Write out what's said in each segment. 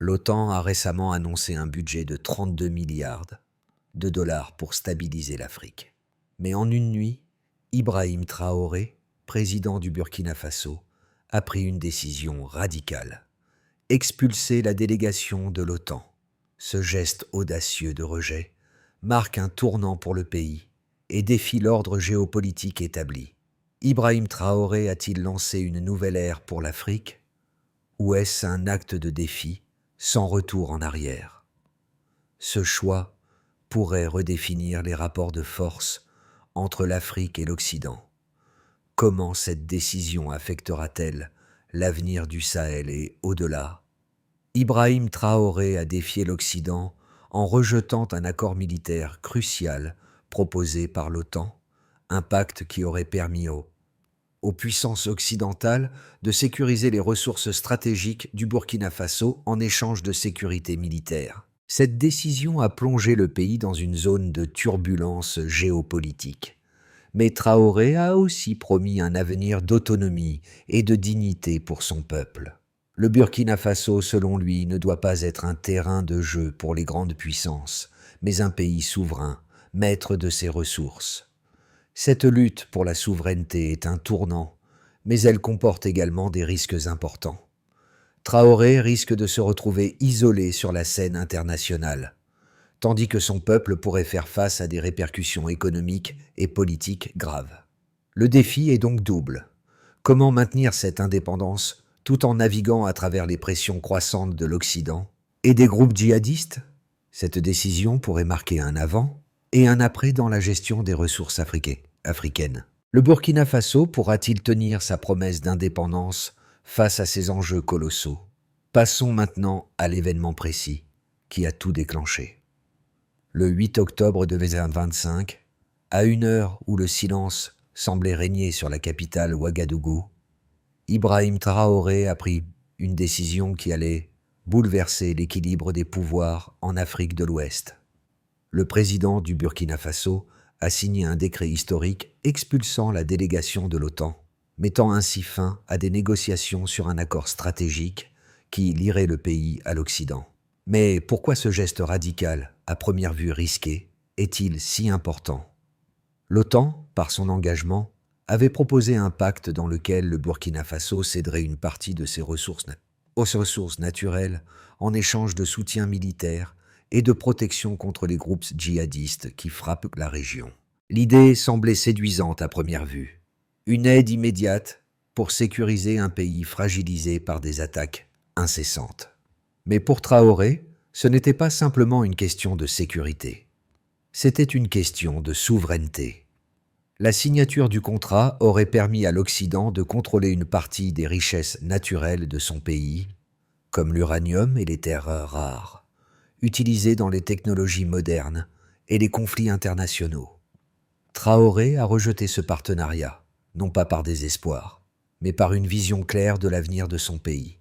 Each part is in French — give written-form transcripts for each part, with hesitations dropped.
L'OTAN a récemment annoncé un budget de 32 milliards de dollars pour stabiliser l'Afrique. Mais en une nuit, Ibrahim Traoré, président du Burkina Faso, a pris une décision radicale. Expulser la délégation de l'OTAN. Ce geste audacieux de rejet marque un tournant pour le pays et défie l'ordre géopolitique établi. Ibrahim Traoré a-t-il lancé une nouvelle ère pour l'Afrique ou est-ce un acte de défi sans retour en arrière? Ce choix pourrait redéfinir les rapports de force entre l'Afrique et l'Occident. Comment cette décision affectera-t-elle l'avenir du Sahel et au-delà? Ibrahim Traoré a défié l'Occident en rejetant un accord militaire crucial proposé par l'OTAN, un pacte qui aurait permis aux puissances occidentales de sécuriser les ressources stratégiques du Burkina Faso en échange de sécurité militaire. Cette décision a plongé le pays dans une zone de turbulence géopolitique. Mais Traoré a aussi promis un avenir d'autonomie et de dignité pour son peuple. Le Burkina Faso, selon lui, ne doit pas être un terrain de jeu pour les grandes puissances, mais un pays souverain, maître de ses ressources. Cette lutte pour la souveraineté est un tournant, mais elle comporte également des risques importants. Traoré risque de se retrouver isolé sur la scène internationale, tandis que son peuple pourrait faire face à des répercussions économiques et politiques graves. Le défi est donc double. Comment maintenir cette indépendance tout en naviguant à travers les pressions croissantes de l'Occident et des groupes djihadistes? Cette décision pourrait marquer un avant et un après dans la gestion des ressources africaines. Le Burkina Faso pourra-t-il tenir sa promesse d'indépendance face à ces enjeux colossaux? Passons maintenant à l'événement précis qui a tout déclenché. Le 8 octobre 2025, à une heure où le silence semblait régner sur la capitale Ouagadougou, Ibrahim Traoré a pris une décision qui allait bouleverser l'équilibre des pouvoirs en Afrique de l'Ouest. Le président du Burkina Faso a signé un décret historique expulsant la délégation de l'OTAN, mettant ainsi fin à des négociations sur un accord stratégique qui lierait le pays à l'Occident. Mais pourquoi ce geste radical, à première vue risqué, est-il si important? L'OTAN, par son engagement, avait proposé un pacte dans lequel le Burkina Faso céderait une partie de ses ressources naturelles en échange de soutien militaire et de protection contre les groupes djihadistes qui frappent la région. L'idée semblait séduisante à première vue. Une aide immédiate pour sécuriser un pays fragilisé par des attaques incessantes. Mais pour Traoré, ce n'était pas simplement une question de sécurité. C'était une question de souveraineté. La signature du contrat aurait permis à l'Occident de contrôler une partie des richesses naturelles de son pays, comme l'uranium et les terres rares, utilisées dans les technologies modernes et les conflits internationaux. Traoré a rejeté ce partenariat, non pas par désespoir, mais par une vision claire de l'avenir de son pays.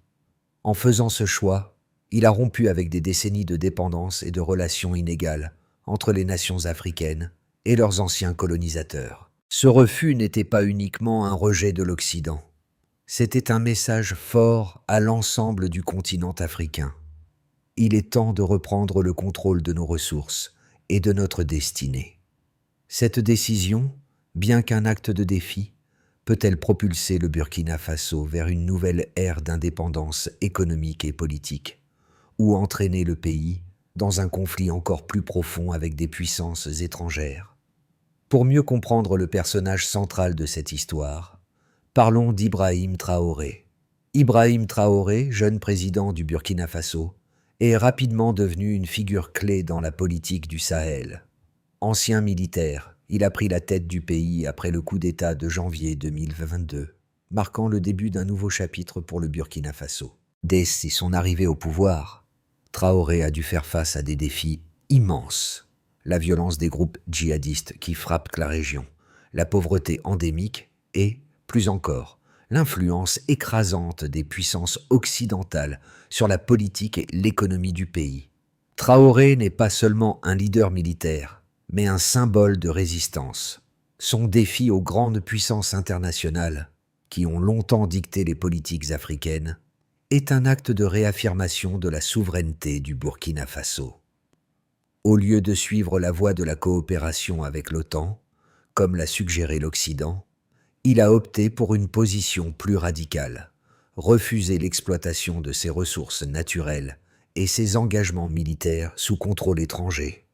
En faisant ce choix, il a rompu avec des décennies de dépendance et de relations inégales entre les nations africaines et leurs anciens colonisateurs. Ce refus n'était pas uniquement un rejet de l'Occident. C'était un message fort à l'ensemble du continent africain. Il est temps de reprendre le contrôle de nos ressources et de notre destinée. Cette décision, bien qu'un acte de défi, peut-elle propulser le Burkina Faso vers une nouvelle ère d'indépendance économique et politique, ou entraîner le pays dans un conflit encore plus profond avec des puissances étrangères? Pour mieux comprendre le personnage central de cette histoire, parlons d'Ibrahim Traoré. Ibrahim Traoré, jeune président du Burkina Faso, est rapidement devenu une figure clé dans la politique du Sahel. Ancien militaire, il a pris la tête du pays après le coup d'État de janvier 2022, marquant le début d'un nouveau chapitre pour le Burkina Faso. Dès son arrivée au pouvoir, Traoré a dû faire face à des défis immenses. La violence des groupes djihadistes qui frappent la région, la pauvreté endémique et, plus encore, l'influence écrasante des puissances occidentales sur la politique et l'économie du pays. Traoré n'est pas seulement un leader militaire, mais un symbole de résistance. Son défi aux grandes puissances internationales, qui ont longtemps dicté les politiques africaines, est un acte de réaffirmation de la souveraineté du Burkina Faso. Au lieu de suivre la voie de la coopération avec l'OTAN, comme l'a suggéré l'Occident, il a opté pour une position plus radicale, refuser l'exploitation de ses ressources naturelles et ses engagements militaires sous contrôle étranger.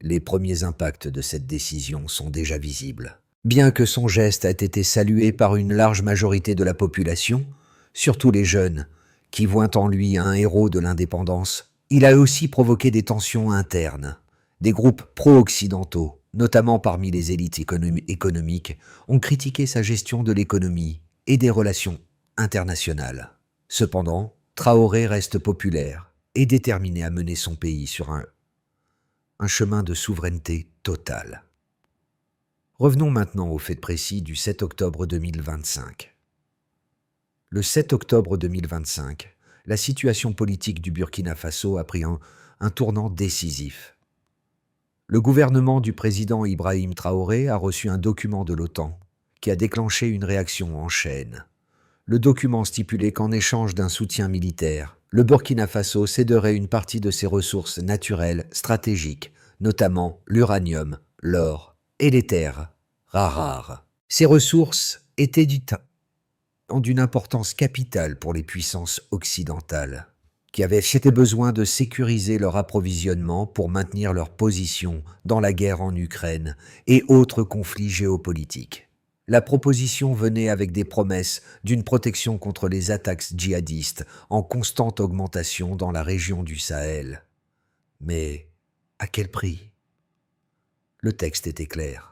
Les premiers impacts de cette décision sont déjà visibles. Bien que son geste ait été salué par une large majorité de la population, surtout les jeunes, qui voient en lui un héros de l'indépendance, il a aussi provoqué des tensions internes. Des groupes pro-occidentaux, notamment parmi les élites économiques, ont critiqué sa gestion de l'économie et des relations internationales. Cependant, Traoré reste populaire et déterminé à mener son pays sur un chemin de souveraineté totale. Revenons maintenant au fait précis du 7 octobre 2025. Le 7 octobre 2025, la situation politique du Burkina Faso a pris un tournant décisif. Le gouvernement du président Ibrahim Traoré a reçu un document de l'OTAN qui a déclenché une réaction en chaîne. Le document stipulait qu'en échange d'un soutien militaire, le Burkina Faso céderait une partie de ses ressources naturelles stratégiques, notamment l'uranium, l'or et les terres rares. Ces ressources étaient d'une importance capitale pour les puissances occidentales, qui avaient besoin de sécuriser leur approvisionnement pour maintenir leur position dans la guerre en Ukraine et autres conflits géopolitiques. La proposition venait avec des promesses d'une protection contre les attaques djihadistes en constante augmentation dans la région du Sahel. Mais à quel prix? Le texte était clair.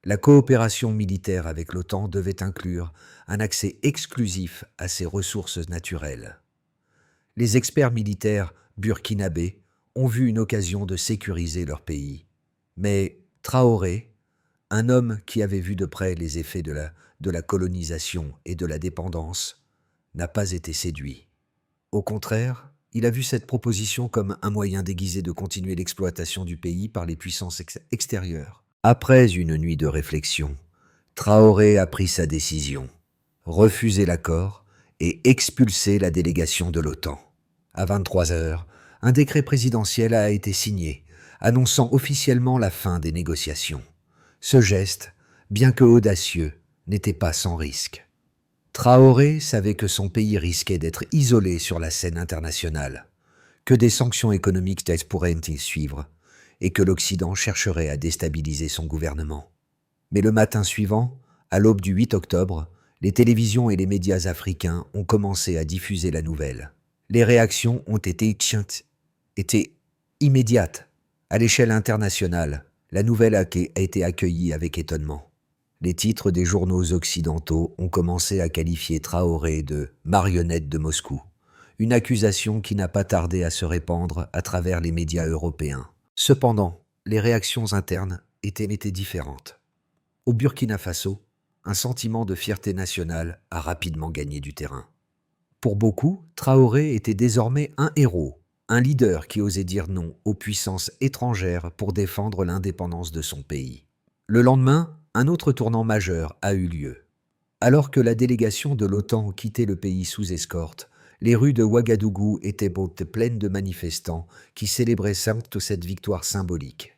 La coopération militaire avec l'OTAN devait inclure un accès exclusif à ses ressources naturelles. Les experts militaires burkinabés ont vu une occasion de sécuriser leur pays. Mais Traoré, un homme qui avait vu de près les effets de la colonisation et de la dépendance, n'a pas été séduit. Au contraire, il a vu cette proposition comme un moyen déguisé de continuer l'exploitation du pays par les puissances extérieures. Après une nuit de réflexion, Traoré a pris sa décision, refuser l'accord et expulser la délégation de l'OTAN. À 23 heures, un décret présidentiel a été signé, annonçant officiellement la fin des négociations. Ce geste, bien que audacieux, n'était pas sans risque. Traoré savait que son pays risquait d'être isolé sur la scène internationale, que des sanctions économiques pourraient y suivre, et que l'Occident chercherait à déstabiliser son gouvernement. Mais le matin suivant, à l'aube du 8 octobre, les télévisions et les médias africains ont commencé à diffuser la nouvelle. Les réactions ont été immédiates. À l'échelle internationale, la nouvelle a été accueillie avec étonnement. Les titres des journaux occidentaux ont commencé à qualifier Traoré de marionnette de Moscou, une accusation qui n'a pas tardé à se répandre à travers les médias européens. Cependant, les réactions internes étaient différentes. Au Burkina Faso, un sentiment de fierté nationale a rapidement gagné du terrain. Pour beaucoup, Traoré était désormais un héros, un leader qui osait dire non aux puissances étrangères pour défendre l'indépendance de son pays. Le lendemain, un autre tournant majeur a eu lieu. Alors que la délégation de l'OTAN quittait le pays sous escorte, les rues de Ouagadougou étaient pleines de manifestants qui célébraient cette victoire symbolique.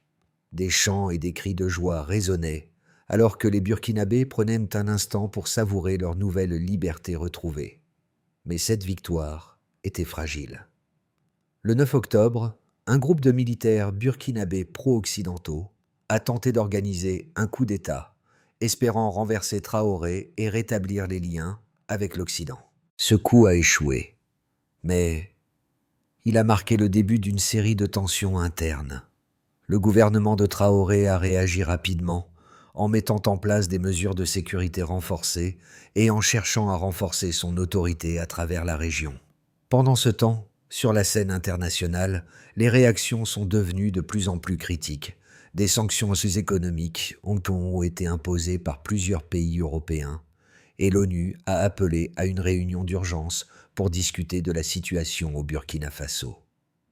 Des chants et des cris de joie résonnaient, alors que les Burkinabés prenaient un instant pour savourer leur nouvelle liberté retrouvée. Mais cette victoire était fragile. Le 9 octobre, un groupe de militaires burkinabés pro-occidentaux a tenté d'organiser un coup d'État, espérant renverser Traoré et rétablir les liens avec l'Occident. Ce coup a échoué, mais il a marqué le début d'une série de tensions internes. Le gouvernement de Traoré a réagi rapidement, en mettant en place des mesures de sécurité renforcées et en cherchant à renforcer son autorité à travers la région. Pendant ce temps, sur la scène internationale, les réactions sont devenues de plus en plus critiques. Des sanctions économiques ont été imposées par plusieurs pays européens et l'ONU a appelé à une réunion d'urgence pour discuter de la situation au Burkina Faso.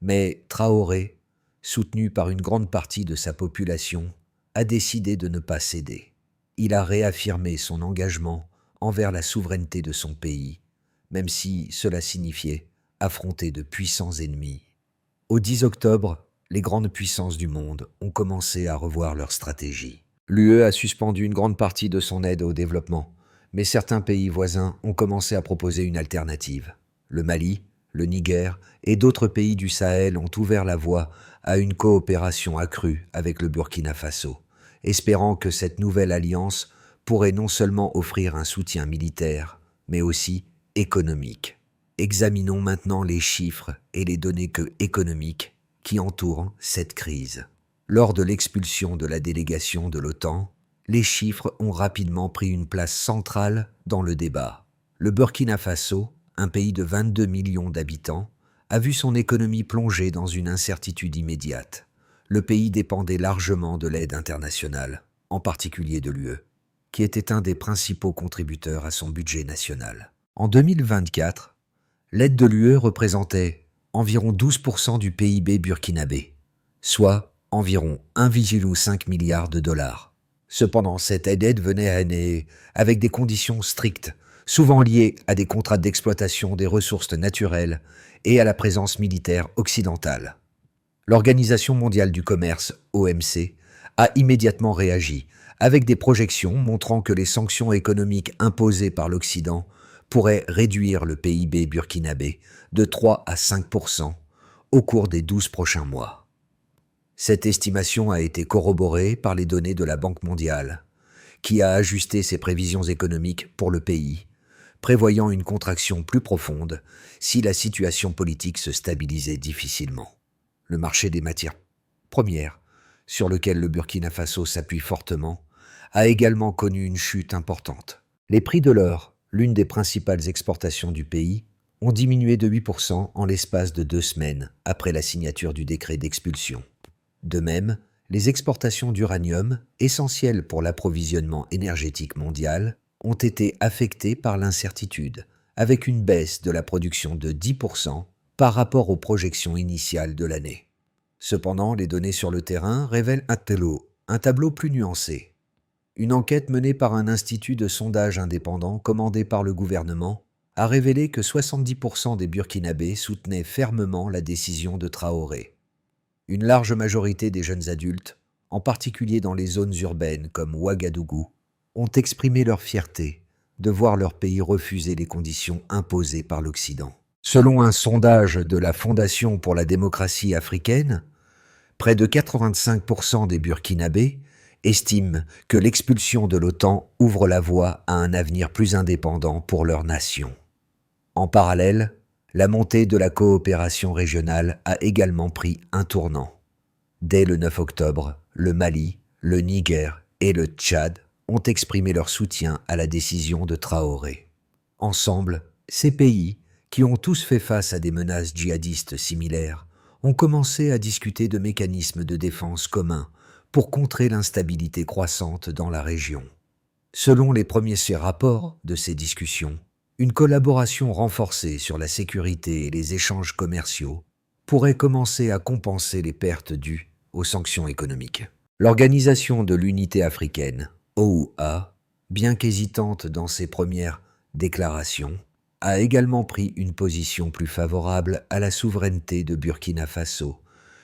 Mais Traoré, soutenu par une grande partie de sa population, a décidé de ne pas céder. Il a réaffirmé son engagement envers la souveraineté de son pays, même si cela signifiait affronter de puissants ennemis. Au 10 octobre, les grandes puissances du monde ont commencé à revoir leur stratégie. L'UE a suspendu une grande partie de son aide au développement, mais certains pays voisins ont commencé à proposer une alternative. Le Mali, le Niger et d'autres pays du Sahel ont ouvert la voie à une coopération accrue avec le Burkina Faso, espérant que cette nouvelle alliance pourrait non seulement offrir un soutien militaire, mais aussi économique. Examinons maintenant les chiffres et les données économiques qui entourent cette crise. Lors de l'expulsion de la délégation de l'OTAN, les chiffres ont rapidement pris une place centrale dans le débat. Le Burkina Faso, un pays de 22 millions d'habitants, a vu son économie plonger dans une incertitude immédiate. Le pays dépendait largement de l'aide internationale, en particulier de l'UE, qui était un des principaux contributeurs à son budget national. En 2024, l'aide de l'UE représentait environ 12% du PIB burkinabé, soit environ 1,5 milliard de dollars. Cependant, cette aide venait avec des conditions strictes, souvent liées à des contrats d'exploitation des ressources naturelles et à la présence militaire occidentale. L'Organisation mondiale du commerce, OMC, a immédiatement réagi, avec des projections montrant que les sanctions économiques imposées par l'Occident pourraient réduire le PIB burkinabé de 3 à 5% au cours des 12 prochains mois. Cette estimation a été corroborée par les données de la Banque mondiale, qui a ajusté ses prévisions économiques pour le pays, prévoyant une contraction plus profonde si la situation politique se stabilisait difficilement. Le marché des matières premières, sur lequel le Burkina Faso s'appuie fortement, a également connu une chute importante. Les prix de l'or, l'une des principales exportations du pays, ont diminué de 8% en l'espace de 2 semaines après la signature du décret d'expulsion. De même, les exportations d'uranium, essentielles pour l'approvisionnement énergétique mondial, ont été affectées par l'incertitude, avec une baisse de la production de 10% par rapport aux projections initiales de l'année. Cependant, les données sur le terrain révèlent un tableau plus nuancé. Une enquête menée par un institut de sondage indépendant commandé par le gouvernement a révélé que 70% des Burkinabés soutenaient fermement la décision de Traoré. Une large majorité des jeunes adultes, en particulier dans les zones urbaines comme Ouagadougou, ont exprimé leur fierté de voir leur pays refuser les conditions imposées par l'Occident. Selon un sondage de la Fondation pour la démocratie africaine, près de 85% des Burkinabés estiment que l'expulsion de l'OTAN ouvre la voie à un avenir plus indépendant pour leur nation. En parallèle, la montée de la coopération régionale a également pris un tournant. Dès le 9 octobre, le Mali, le Niger et le Tchad ont exprimé leur soutien à la décision de Traoré. Ensemble, ces pays, qui ont tous fait face à des menaces djihadistes similaires, ont commencé à discuter de mécanismes de défense communs pour contrer l'instabilité croissante dans la région. Selon les premiers rapports de ces discussions, une collaboration renforcée sur la sécurité et les échanges commerciaux pourrait commencer à compenser les pertes dues aux sanctions économiques. L'Organisation de l'Unité africaine, OUA, bien qu'hésitante dans ses premières déclarations, a également pris une position plus favorable à la souveraineté de Burkina Faso,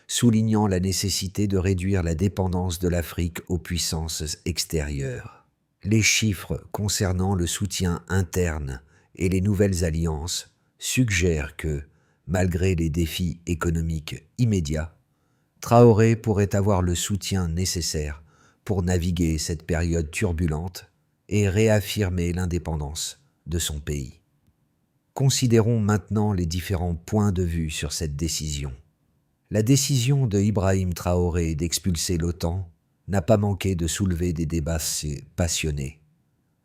soulignant la nécessité de réduire la dépendance de l'Afrique aux puissances extérieures. Les chiffres concernant le soutien interne et les nouvelles alliances suggèrent que, malgré les défis économiques immédiats, Traoré pourrait avoir le soutien nécessaire pour naviguer cette période turbulente et réaffirmer l'indépendance de son pays. Considérons maintenant les différents points de vue sur cette décision. La décision de Ibrahim Traoré d'expulser l'OTAN n'a pas manqué de soulever des débats passionnés.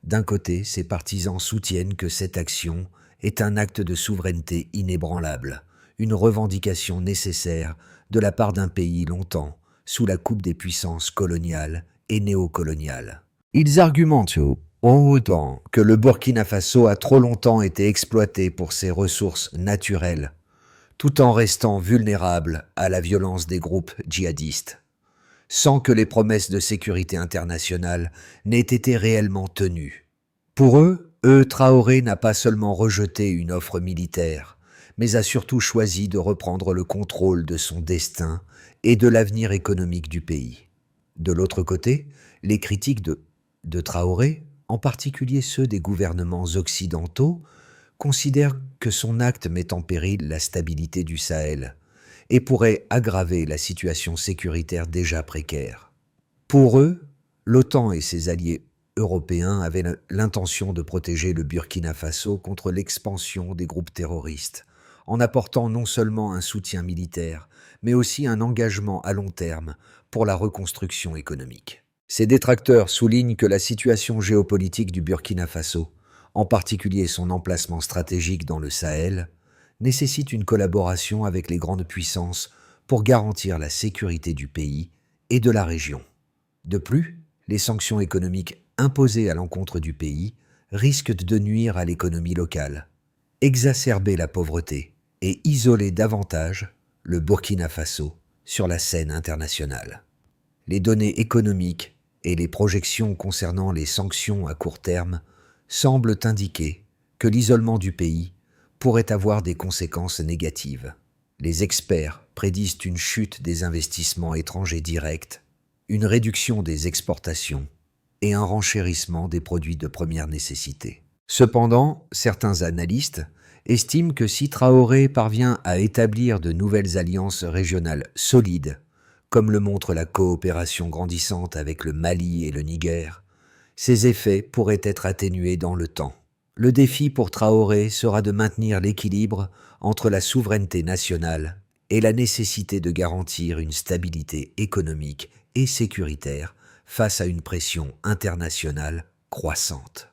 D'un côté, ses partisans soutiennent que cette action est un acte de souveraineté inébranlable, une revendication nécessaire de la part d'un pays longtemps sous la coupe des puissances coloniales et néocoloniales. Ils argumentent autant que le Burkina Faso a trop longtemps été exploité pour ses ressources naturelles, tout en restant vulnérable à la violence des groupes djihadistes, sans que les promesses de sécurité internationale n'aient été réellement tenues. Pour eux, Traoré n'a pas seulement rejeté une offre militaire, mais a surtout choisi de reprendre le contrôle de son destin et de l'avenir économique du pays. De l'autre côté, les critiques de Traoré, en particulier ceux des gouvernements occidentaux, considèrent que son acte met en péril la stabilité du Sahel et pourrait aggraver la situation sécuritaire déjà précaire. Pour eux, l'OTAN et ses alliés européens avaient l'intention de protéger le Burkina Faso contre l'expansion des groupes terroristes, en apportant non seulement un soutien militaire, mais aussi un engagement à long terme pour la reconstruction économique. Ces détracteurs soulignent que la situation géopolitique du Burkina Faso, en particulier son emplacement stratégique dans le Sahel, nécessite une collaboration avec les grandes puissances pour garantir la sécurité du pays et de la région. De plus, les sanctions économiques imposées à l'encontre du pays risquent de nuire à l'économie locale, exacerber la pauvreté et isoler davantage le Burkina Faso sur la scène internationale. Les données économiques et les projections concernant les sanctions à court terme semblent indiquer que l'isolement du pays pourrait avoir des conséquences négatives. Les experts prédisent une chute des investissements étrangers directs, une réduction des exportations et un renchérissement des produits de première nécessité. Cependant, certains analystes estiment que si Traoré parvient à établir de nouvelles alliances régionales solides, comme le montre la coopération grandissante avec le Mali et le Niger, ces effets pourraient être atténués dans le temps. Le défi pour Traoré sera de maintenir l'équilibre entre la souveraineté nationale et la nécessité de garantir une stabilité économique et sécuritaire face à une pression internationale croissante.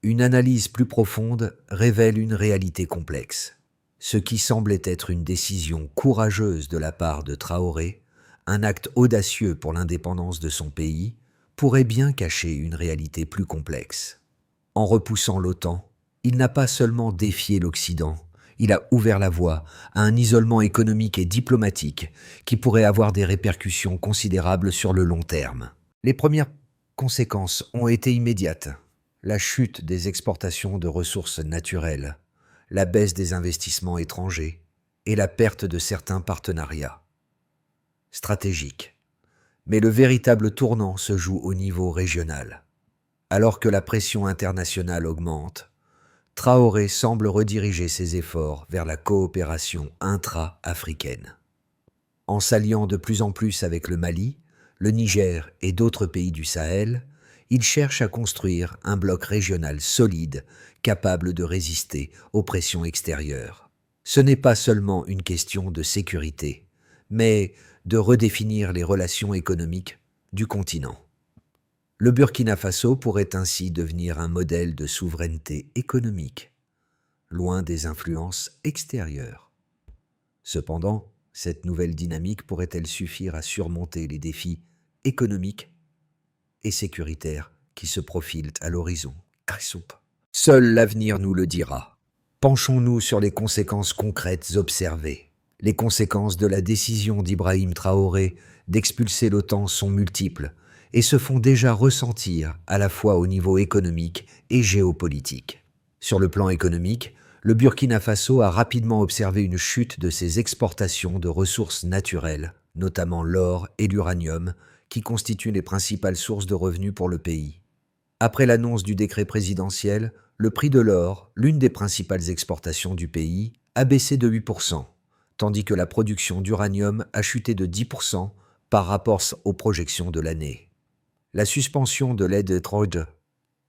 Une analyse plus profonde révèle une réalité complexe. Ce qui semblait être une décision courageuse de la part de Traoré, un acte audacieux pour l'indépendance de son pays, pourrait bien cacher une réalité plus complexe. En repoussant l'OTAN, il n'a pas seulement défié l'Occident, il a ouvert la voie à un isolement économique et diplomatique qui pourrait avoir des répercussions considérables sur le long terme. Les premières conséquences ont été immédiates. La chute des exportations de ressources naturelles, la baisse des investissements étrangers et la perte de certains partenariats stratégiques. Mais le véritable tournant se joue au niveau régional. Alors que la pression internationale augmente, Traoré semble rediriger ses efforts vers la coopération intra-africaine. En s'alliant de plus en plus avec le Mali, le Niger et d'autres pays du Sahel, il cherche à construire un bloc régional solide, capable de résister aux pressions extérieures. Ce n'est pas seulement une question de sécurité, mais de redéfinir les relations économiques du continent. Le Burkina Faso pourrait ainsi devenir un modèle de souveraineté économique, loin des influences extérieures. Cependant, cette nouvelle dynamique pourrait-elle suffire à surmonter les défis économiques et sécuritaires qui se profilent à l'horizon? Seul l'avenir nous le dira. Penchons-nous sur les conséquences concrètes observées. Les conséquences de la décision d'Ibrahim Traoré d'expulser l'OTAN sont multiples et se font déjà ressentir à la fois au niveau économique et géopolitique. Sur le plan économique, le Burkina Faso a rapidement observé une chute de ses exportations de ressources naturelles, notamment l'or et l'uranium, qui constituent les principales sources de revenus pour le pays. Après l'annonce du décret présidentiel, le prix de l'or, l'une des principales exportations du pays, a baissé de 8%, tandis que la production d'uranium a chuté de 10% par rapport aux projections de l'année. La suspension de l'aide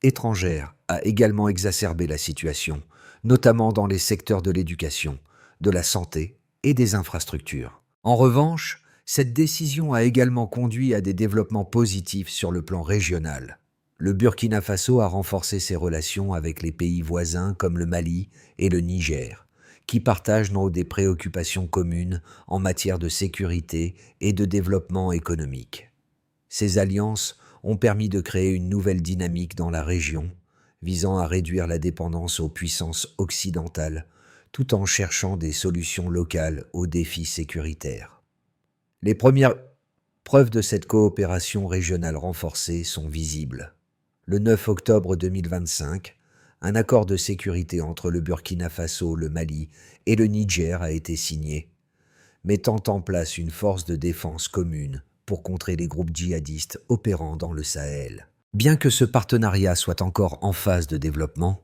étrangère a également exacerbé la situation, notamment dans les secteurs de l'éducation, de la santé et des infrastructures. En revanche, cette décision a également conduit à des développements positifs sur le plan régional. Le Burkina Faso a renforcé ses relations avec les pays voisins comme le Mali et le Niger, qui partagent des préoccupations communes en matière de sécurité et de développement économique. Ces alliances ont permis de créer une nouvelle dynamique dans la région, visant à réduire la dépendance aux puissances occidentales, tout en cherchant des solutions locales aux défis sécuritaires. Les premières preuves de cette coopération régionale renforcée sont visibles. Le 9 octobre 2025, Un accord de sécurité entre le Burkina Faso, le Mali et le Niger a été signé, mettant en place une force de défense commune pour contrer les groupes djihadistes opérant dans le Sahel. Bien que ce partenariat soit encore en phase de développement,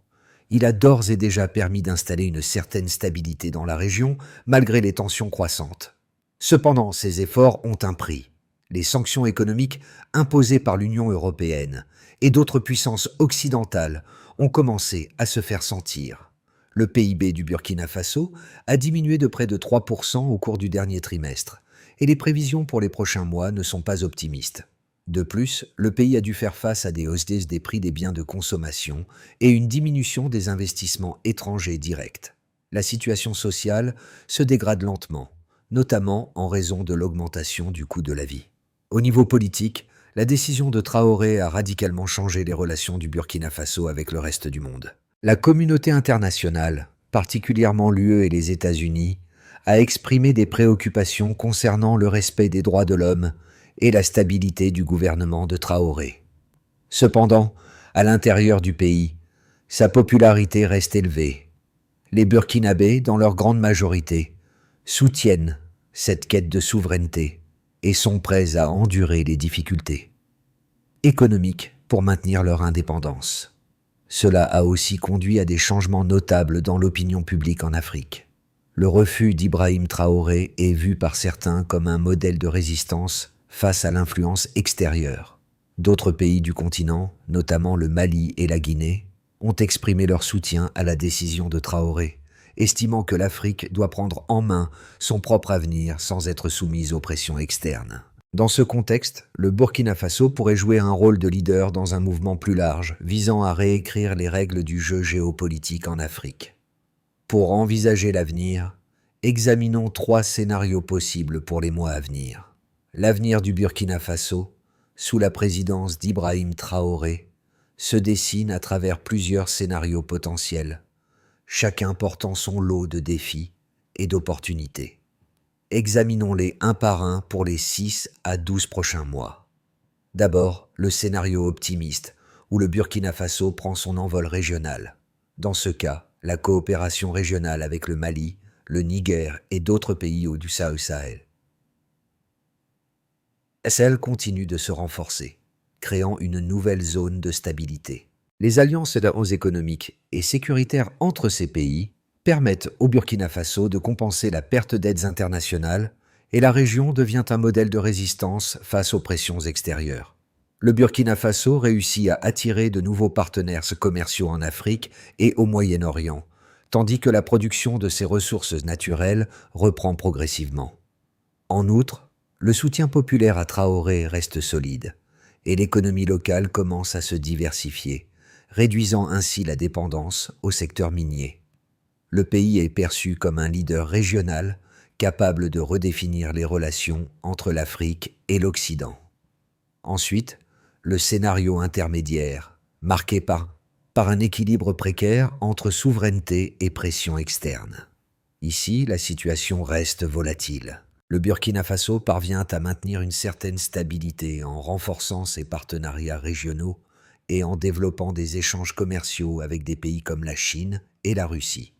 il a d'ores et déjà permis d'installer une certaine stabilité dans la région malgré les tensions croissantes. Cependant, ces efforts ont un prix. Les sanctions économiques imposées par l'Union européenne et d'autres puissances occidentales ont commencé à se faire sentir. Le PIB du Burkina Faso a diminué de près de 3% au cours du dernier trimestre, et les prévisions pour les prochains mois ne sont pas optimistes. De plus, le pays a dû faire face à des hausses des prix des biens de consommation et une diminution des investissements étrangers directs. La situation sociale se dégrade lentement, notamment en raison de l'augmentation du coût de la vie. Au niveau politique, la décision de Traoré a radicalement changé les relations du Burkina Faso avec le reste du monde. La communauté internationale, particulièrement l'UE et les États-Unis, a exprimé des préoccupations concernant le respect des droits de l'homme et la stabilité du gouvernement de Traoré. Cependant, à l'intérieur du pays, sa popularité reste élevée. Les Burkinabés, dans leur grande majorité, soutiennent cette quête de souveraineté et sont prêts à endurer les difficultés économiques pour maintenir leur indépendance. Cela a aussi conduit à des changements notables dans l'opinion publique en Afrique. Le refus d'Ibrahim Traoré est vu par certains comme un modèle de résistance face à l'influence extérieure. D'autres pays du continent, notamment le Mali et la Guinée, ont exprimé leur soutien à la décision de Traoré, estimant que l'Afrique doit prendre en main son propre avenir sans être soumise aux pressions externes. Dans ce contexte, le Burkina Faso pourrait jouer un rôle de leader dans un mouvement plus large visant à réécrire les règles du jeu géopolitique en Afrique. Pour envisager l'avenir, examinons 3 scénarios possibles pour les mois à venir. L'avenir du Burkina Faso, sous la présidence d'Ibrahim Traoré, se dessine à travers plusieurs scénarios potentiels, chacun portant son lot de défis et d'opportunités. Examinons-les un par un pour les 6 à 12 prochains mois. D'abord, le scénario optimiste, où le Burkina Faso prend son envol régional. Dans ce cas, la coopération régionale avec le Mali, le Niger et d'autres pays du Sahel continue de se renforcer, créant une nouvelle zone de stabilité. Les alliances économiques et sécuritaires entre ces pays permettent au Burkina Faso de compenser la perte d'aides internationales et la région devient un modèle de résistance face aux pressions extérieures. Le Burkina Faso réussit à attirer de nouveaux partenaires commerciaux en Afrique et au Moyen-Orient, tandis que la production de ses ressources naturelles reprend progressivement. En outre, le soutien populaire à Traoré reste solide, et l'économie locale commence à se diversifier, réduisant ainsi la dépendance au secteur minier. Le pays est perçu comme un leader régional capable de redéfinir les relations entre l'Afrique et l'Occident. Ensuite, le scénario intermédiaire, marqué par un équilibre précaire entre souveraineté et pression externe. Ici, la situation reste volatile. Le Burkina Faso parvient à maintenir une certaine stabilité en renforçant ses partenariats régionaux et en développant des échanges commerciaux avec des pays comme la Chine et la Russie.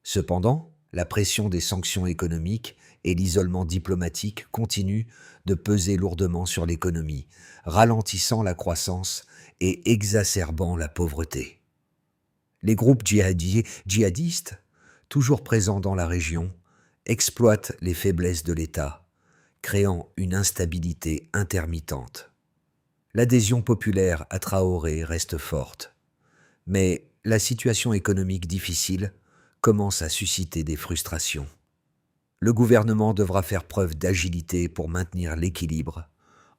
Cependant, la pression des sanctions économiques et l'isolement diplomatique continuent de peser lourdement sur l'économie, ralentissant la croissance et exacerbant la pauvreté. Les groupes djihadistes, toujours présents dans la région, exploitent les faiblesses de l'État, créant une instabilité intermittente. L'adhésion populaire à Traoré reste forte, mais la situation économique difficile commence à susciter des frustrations. Le gouvernement devra faire preuve d'agilité pour maintenir l'équilibre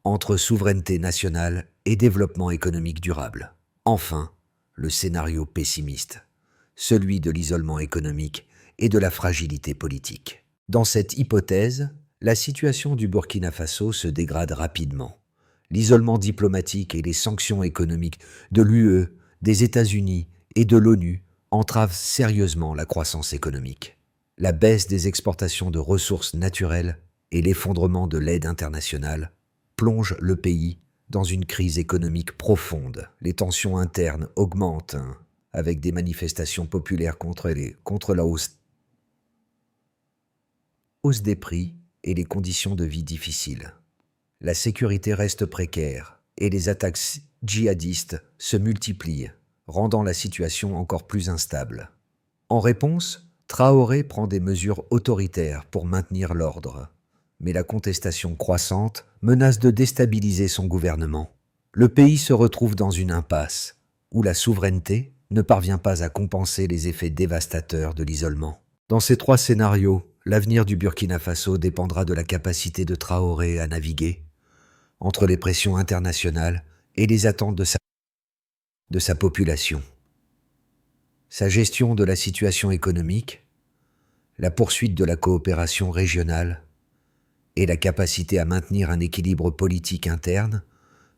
entre souveraineté nationale et développement économique durable. Enfin, le scénario pessimiste, celui de l'isolement économique et de la fragilité politique. Dans cette hypothèse, la situation du Burkina Faso se dégrade rapidement. L'isolement diplomatique et les sanctions économiques de l'UE, des États-Unis et de l'ONU entravent sérieusement la croissance économique. La baisse des exportations de ressources naturelles et l'effondrement de l'aide internationale plongent le pays dans une crise économique profonde. Les tensions internes augmentent, avec des manifestations populaires contre la hausse des prix et les conditions de vie difficiles. La sécurité reste précaire et les attaques djihadistes se multiplient, rendant la situation encore plus instable. En réponse, Traoré prend des mesures autoritaires pour maintenir l'ordre, mais la contestation croissante menace de déstabiliser son gouvernement. Le pays se retrouve dans une impasse, où la souveraineté ne parvient pas à compenser les effets dévastateurs de l'isolement. Dans ces trois scénarios, l'avenir du Burkina Faso dépendra de la capacité de Traoré à naviguer entre les pressions internationales et les attentes de sa population. Sa gestion de la situation économique, la poursuite de la coopération régionale et la capacité à maintenir un équilibre politique interne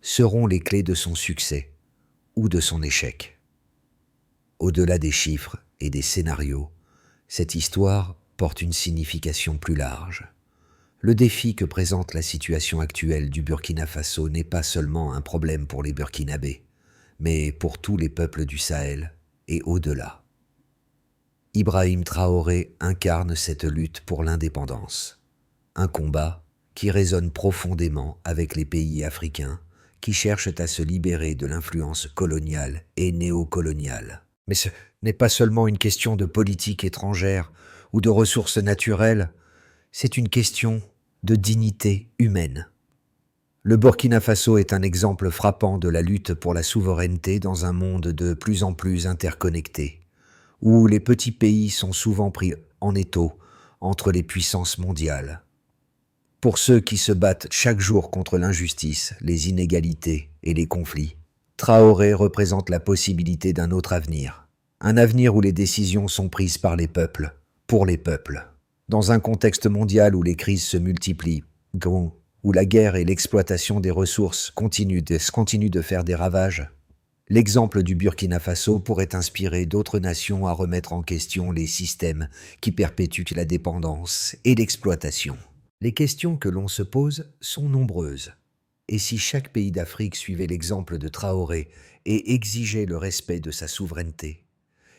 seront les clés de son succès ou de son échec. Au-delà des chiffres et des scénarios, cette histoire porte une signification plus large. Le défi que présente la situation actuelle du Burkina Faso n'est pas seulement un problème pour les Burkinabés, mais pour tous les peuples du Sahel et au-delà. Ibrahim Traoré incarne cette lutte pour l'indépendance, un combat qui résonne profondément avec les pays africains qui cherchent à se libérer de l'influence coloniale et néocoloniale. Mais ce n'est pas seulement une question de politique étrangère ou de ressources naturelles, c'est une question de dignité humaine. Le Burkina Faso est un exemple frappant de la lutte pour la souveraineté dans un monde de plus en plus interconnecté, où les petits pays sont souvent pris en étau entre les puissances mondiales. Pour ceux qui se battent chaque jour contre l'injustice, les inégalités et les conflits, Traoré représente la possibilité d'un autre avenir. Un avenir où les décisions sont prises par les peuples, pour les peuples. Dans un contexte mondial où les crises se multiplient, où la guerre et l'exploitation des ressources continuent de faire des ravages, l'exemple du Burkina Faso pourrait inspirer d'autres nations à remettre en question les systèmes qui perpétuent la dépendance et l'exploitation. Les questions que l'on se pose sont nombreuses. Et si chaque pays d'Afrique suivait l'exemple de Traoré et exigeait le respect de sa souveraineté?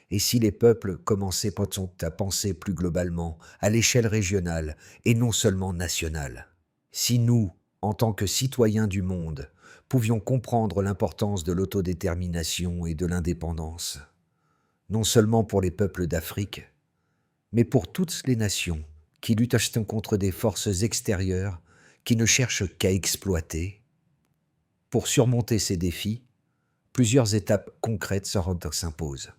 Et si les peuples commençaient à penser plus globalement, à l'échelle régionale et non seulement nationale? Si nous, en tant que citoyens du monde, pouvions comprendre l'importance de l'autodétermination et de l'indépendance, non seulement pour les peuples d'Afrique, mais pour toutes les nations qui luttent contre des forces extérieures qui ne cherchent qu'à exploiter. Pour surmonter ces défis, plusieurs étapes concrètes s'imposent.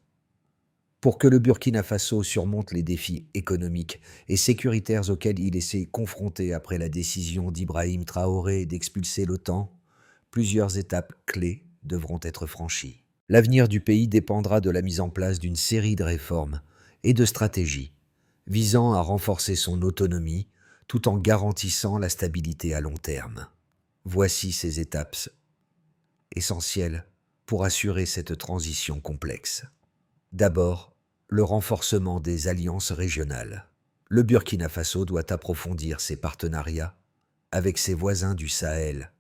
Pour que le Burkina Faso surmonte les défis économiques et sécuritaires auxquels il s'est confronté après la décision d'Ibrahim Traoré d'expulser l'OTAN, plusieurs étapes clés devront être franchies. L'avenir du pays dépendra de la mise en place d'une série de réformes et de stratégies visant à renforcer son autonomie tout en garantissant la stabilité à long terme. Voici ces étapes essentielles pour assurer cette transition complexe. D'abord, le renforcement des alliances régionales. Le Burkina Faso doit approfondir ses partenariats avec ses voisins du Sahel,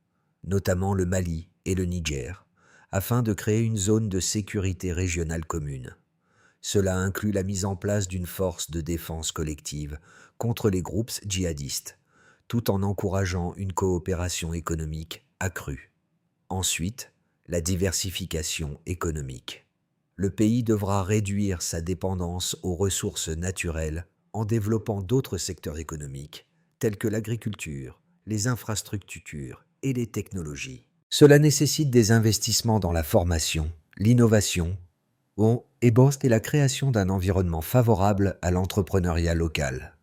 notamment le Mali et le Niger, afin de créer une zone de sécurité régionale commune. Cela inclut la mise en place d'une force de défense collective contre les groupes djihadistes, tout en encourageant une coopération économique accrue. Ensuite, la diversification économique. Le pays devra réduire sa dépendance aux ressources naturelles en développant d'autres secteurs économiques, tels que l'agriculture, les infrastructures et les technologies. Cela nécessite des investissements dans la formation, l'innovation, et la création d'un environnement favorable à l'entrepreneuriat local.